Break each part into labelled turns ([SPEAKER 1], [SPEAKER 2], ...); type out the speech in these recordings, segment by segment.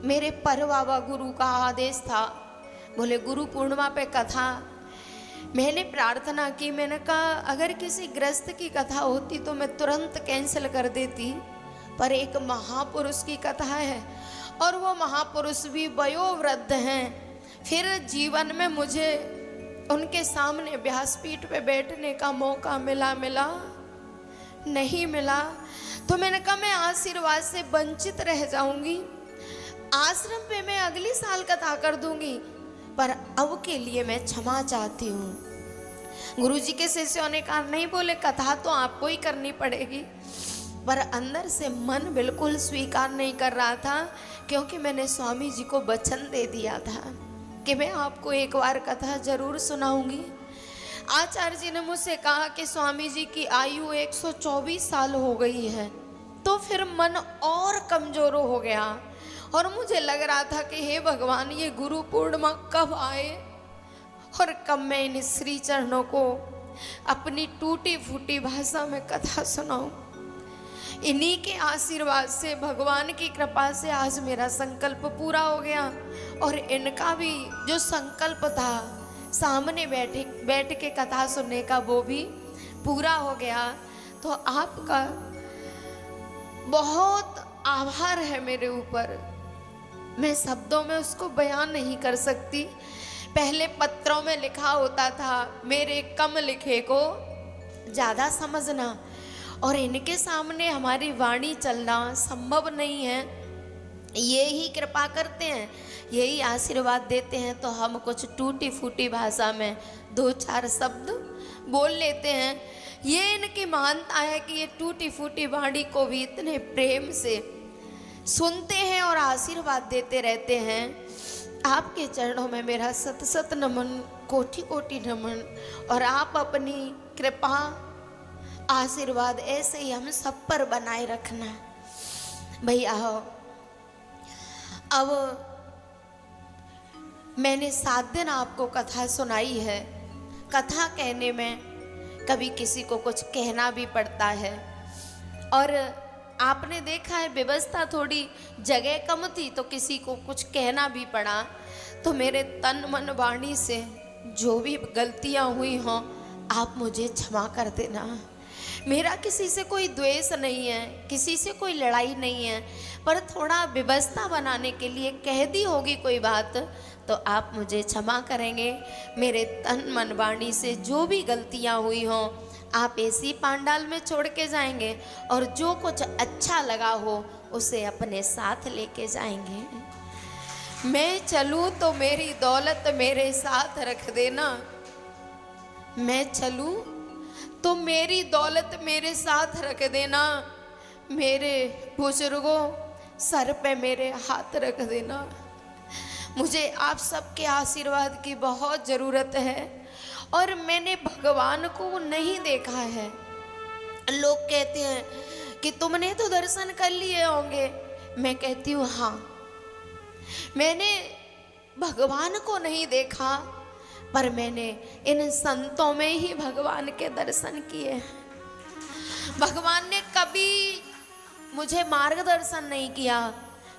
[SPEAKER 1] मेरे पर बाबा गुरु का आदेश था, बोले गुरु पूर्णिमा पे कथा। मैंने प्रार्थना की, मैंने कहा अगर किसी ग्रस्त की कथा होती तो मैं तुरंत कैंसिल कर देती, पर एक महापुरुष की कथा है और वो महापुरुष भी वयोवृद्ध हैं। फिर जीवन में मुझे उनके सामने व्यासपीठ पे बैठने का मौका मिला नहीं मिला, तो मैंने कहा मैं आशीर्वाद से वंचित रह जाऊंगी। आश्रम पे मैं अगली साल कथा कर दूंगी, पर अब के लिए मैं क्षमा चाहती हूँ। गुरुजी के शिष्यों ने कहा नहीं, बोले कथा तो आपको ही करनी पड़ेगी, पर अंदर से मन बिल्कुल स्वीकार नहीं कर रहा था, क्योंकि मैंने स्वामी जी को वचन दे दिया था कि मैं आपको एक बार कथा जरूर सुनाऊंगी। आचार्य जी ने मुझसे कहा कि स्वामी जी की आयु 124 साल हो गई है, तो फिर मन और कमजोर हो गया और मुझे लग रहा था कि हे भगवान, ये गुरु पूर्णिमा कब आए और कब मैं इन श्री चरणों को अपनी टूटी फूटी भाषा में कथा सुनाऊं। इन्हीं के आशीर्वाद से, भगवान की कृपा से आज मेरा संकल्प पूरा हो गया और इनका भी जो संकल्प था सामने बैठ के कथा सुनने का, वो भी पूरा हो गया। तो आपका बहुत आभार है मेरे ऊपर, मैं शब्दों में उसको बयान नहीं कर सकती। पहले पत्रों में लिखा होता था मेरे कम लिखे को ज़्यादा समझना, और इनके सामने हमारी वाणी चलना संभव नहीं है। ये ही कृपा करते हैं, यही आशीर्वाद देते हैं, तो हम कुछ टूटी फूटी भाषा में 2-4 शब्द बोल लेते हैं। ये इनकी महानता है कि ये टूटी फूटी वाणी को भी इतने प्रेम से सुनते हैं और आशीर्वाद देते रहते हैं। आपके चरणों में मेरा सत सत नमन, कोटि कोटि नमन, और आप अपनी कृपा आशीर्वाद ऐसे ही हम सब पर बनाए रखना। भैया अब मैंने 7 दिन आपको कथा सुनाई है। कथा कहने में कभी किसी को कुछ कहना भी पड़ता है, और आपने देखा है व्यवस्था थोड़ी जगह कम थी तो किसी को कुछ कहना भी पड़ा। तो मेरे तन मन वाणी से जो भी गलतियां हुई हों आप मुझे क्षमा कर देना। मेरा किसी से कोई द्वेष नहीं है, किसी से कोई लड़ाई नहीं है, पर थोड़ा व्यवस्था बनाने के लिए कह दी होगी कोई बात, तो आप मुझे क्षमा करेंगे। मेरे तन मन वाणी से जो भी गलतियां हुई हों आप ऐसी पांडाल में छोड़ के जाएंगे, और जो कुछ अच्छा लगा हो उसे अपने साथ लेके जाएंगे। मैं चलूँ तो मेरी दौलत मेरे साथ रख देना, मैं चलूँ तो मेरी दौलत मेरे साथ रख देना। मेरे बुजुर्गों सर पे मेरे हाथ रख देना। मुझे आप सबके आशीर्वाद की बहुत ज़रूरत है, और मैंने भगवान को नहीं देखा है। लोग कहते हैं कि तुमने तो दर्शन कर लिए होंगे, मैं कहती हूँ हाँ, मैंने भगवान को नहीं देखा, पर मैंने इन संतों में ही भगवान के दर्शन किए। भगवान ने कभी मुझे मार्गदर्शन नहीं किया,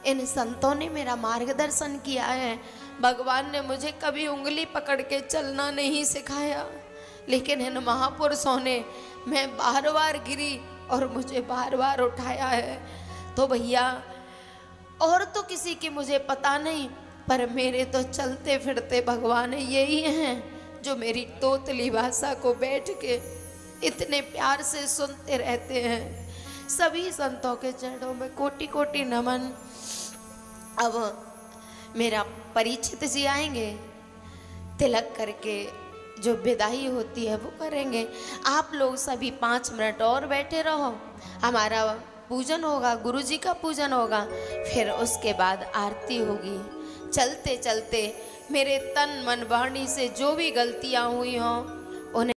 [SPEAKER 1] इन संतों ने मेरा मार्गदर्शन किया है। भगवान ने मुझे कभी उंगली पकड़ के चलना नहीं सिखाया, लेकिन इन महापुरुषों ने, मैं बार बार गिरी और मुझे बार बार उठाया है। तो भैया और तो किसी की मुझे पता नहीं, पर मेरे तो चलते फिरते भगवान यही हैं जो मेरी तोतली भाषा को बैठ के इतने प्यार से सुनते रहते हैं। सभी संतों के चरणों में कोटि कोटि नमन। अब मेरा परीक्षित जी आएंगे, तिलक करके जो विदाई होती है वो करेंगे। आप लोग सभी 5 मिनट और बैठे रहो, हमारा पूजन होगा, गुरुजी का पूजन होगा, फिर उसके बाद आरती होगी। चलते चलते मेरे तन मन वाणी से जो भी गलतियां हुई हों